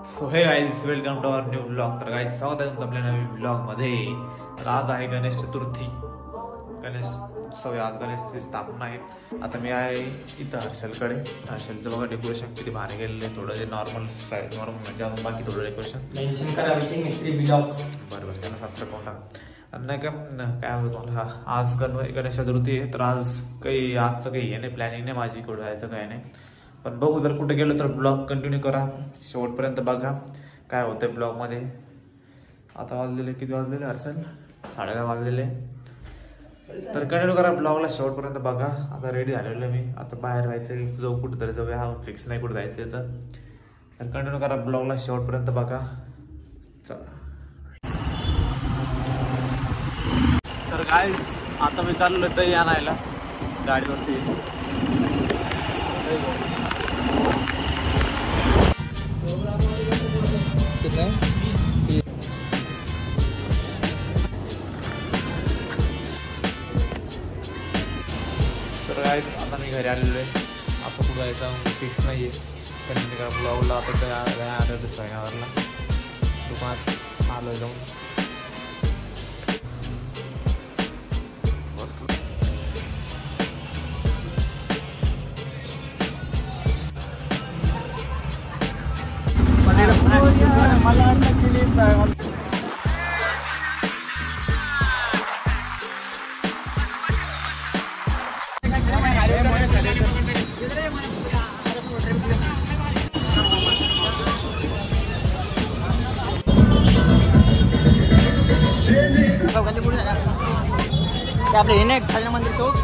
So hey guys, welcome to our new blog. तर guys, स्वागत आहे तुमचं आपल्या नवीन ब्लॉग मध्ये. तर आज आहे गणेश चतुर्थी, गणेश उत्सव. आज गणेशाची स्थापना आहे. आता मी आहे इथं हर्षलकडे. हर्षलचं बघा डेकोरेशन किती भारी गेलेलं आहे. थोडं जे नॉर्मल म्हणजे अजून बाकी थोडं डेकोरेशन मेन्शन करा विषय मिस्त्री ब्लॉग्स. बरोबर, त्यांना सबस्क्राईब करून टाका. नाही का काय होतं मला, आज गणेश चतुर्थी आहे. तर आज आजचं काही हे नाही, प्लॅनिंग नाही माझी कुठं जायचं काय नाही. पण बघू, जर कुठे गेलो तर ब्लॉग कंटिन्यू करा, शेवटपर्यंत बघा काय होतंय ब्लॉगमध्ये. आता वाजलेले किती वाजलेले हर्षल? 10:30 वाजलेले. तर कंटिन्यू करा ब्लॉगला, शेवटपर्यंत बघा. आता रेडी झालेलो आहे मी. आता बाहेर जायचं, जाऊ कुठेतरी जाऊया. हा फिक्स नाही कुठे जायचं तर कंटिन्यू करा ब्लॉगला, शेवटपर्यंत बघा. चला. तर गाईज, आता मी चाललो दही आणायला गाडीवरती. तर गाईज, आता मी घरी आलेलो आहे. आता कुठं जायचं फिक्स नाही आहे. कारण ब्लॉगला आता काय आलं दुसऱ्या दुकानात आलो जाऊन. आपले हे नाही खाजना मंदिर चौक.